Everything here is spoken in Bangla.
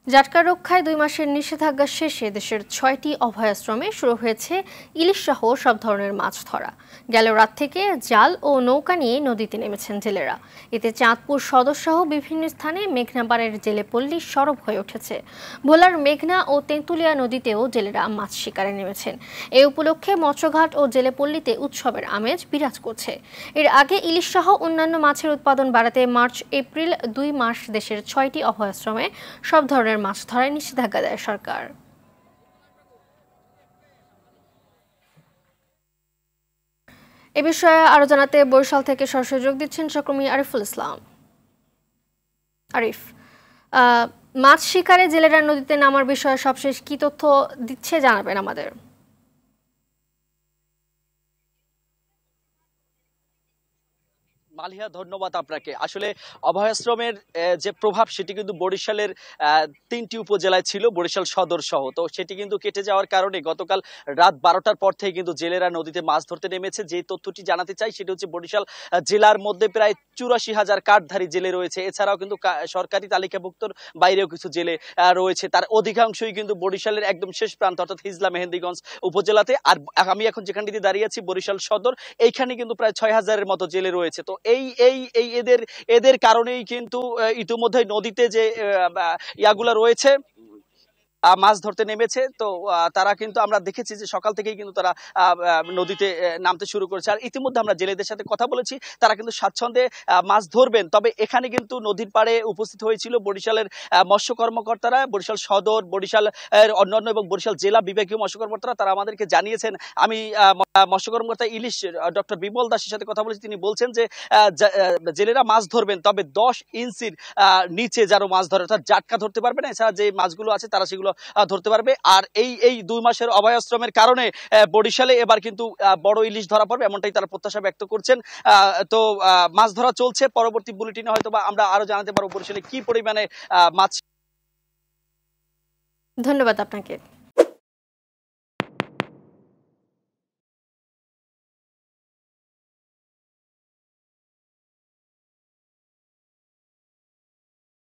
জাটকা রক্ষায় 2 মাসের নিষেধাজ্ঞা শেষে দেশের 6টি অভয়াশ্রমে শুরু হয়েছে ইলিশ সহ সব ধরনের মাছ ধরা। গেল রাত থেকে জাল ও নৌকা নিয়ে নদীতে নেমেছেন জেলেরা। এতে চাঁদপুর সদর সহ বিভিন্ন স্থানে মেঘনাপাড়ের জেলেপল্লী সরব হয়ে উঠেছে। ভোলার মেঘনা ও তেঁতুলিয়া নদীতেও জেলেরা মাছ শিকারে নেমেছেন। এ উপলক্ষে মৎস্যঘাট ও জেলেপল্লীতে উৎসবের আমেজ বিরাজ করছে। এর আগে ইলিশ সহ অন্যান্য মাছের উৎপাদন বাড়াতে মার্চ এপ্রিল 2 মাস দেশের 6টি অভয়াশ্রমে সব ধরনের মাছ ধরায় নিষেধাজ্ঞা দেয় সরকার। এ বিষয়ে আরো জানাতে বরিশাল থেকে সরাসরি যোগ দিচ্ছেন সহকর্মী আরিফুল ইসলাম। আরিফ, মাছ শিকারে জেলেরা নদীতে নামার বিষয়ে সবশেষ কি তথ্য দিচ্ছে জানাবেন আমাদের। মালিহা, ধন্যবাদ আপনাকে। আসলে অভয়াশ্রমের যে প্রভাব সেটি কিন্তু বরিশালের 3টি উপজেলায় ছিল, বরিশাল সদর সহ। তো সেটি কিন্তু কেটে যাওয়ার কারণে গতকাল রাত 12টার পর থেকে কিন্তু জেলেরা নদীতে মাছ ধরতে নেমেছে। যে তথ্যটি জানাতে চাই সেটি হচ্ছে বরিশাল জেলার মধ্যে প্রায় 84,000 কার্ডধারী জেলে রয়েছে। এছাড়াও কিন্তু সরকারি তালিকাভুক্তর বাইরেও কিছু জেলে রয়েছে। তার অধিকাংশই কিন্তু বরিশালের একদম শেষ প্রান্ত অর্থাৎ হিজলা মেহেন্দিগঞ্জ উপজেলাতে। আর আমি এখন যেখানটিতে দাঁড়িয়ে আছি বরিশাল সদর, এইখানে কিন্তু প্রায় 6,000-এর মতো জেলে রয়েছে। তো এই এই এই এদের এদের কারণেই কিন্তু ইতিমধ্যে নদীতে যে ইয়াগুলা রয়েছে মাছ ধরতে নেমেছে। তো তারা কিন্তু আমরা দেখেছি যে সকাল থেকেই কিন্তু তারা নদীতে নামতে শুরু করেছে। আর ইতিমধ্যে আমরা জেলেদের সাথে কথা বলেছি, তারা কিন্তু স্বাচ্ছন্দ্যে মাছ ধরবেন। তবে এখানে কিন্তু নদীর পাড়ে উপস্থিত হয়েছিল বরিশালের মৎস্য কর্মকর্তারা, বরিশাল সদর, বরিশাল অন্যান্য এবং বরিশাল জেলা বিভাগীয় মৎস্য কর্মকর্তারা। তারা আমাদেরকে জানিয়েছেন, আমি মৎস্য কর্মকর্তা ইলিশ ডক্টর বিমল দাসের সাথে কথা বলেছি। তিনি বলছেন যে জেলেরা মাছ ধরবেন, তবে 10 ইঞ্চির নিচে যারা মাছ ধরে অর্থাৎ জাটকা ধরতে পারবে না। এছাড়া যে মাছগুলো আছে তারা সেগুলো ধরতে পারবে। আর এই 2 মাসের অভয়াশ্রমের কারণে বরিশালে এবার কিন্তু বড় ইলিশ ধরা পড়বে, এমনটাই তারা প্রত্যাশা ব্যক্ত করছেন। তো মাছ ধরা চলছে। পরবর্তী বুলেটিনে হয়তো বা আমরা আরো জানাতে পারবো বরিশালে কি পরিমাণে মাছ। ধন্যবাদ আপনাকে।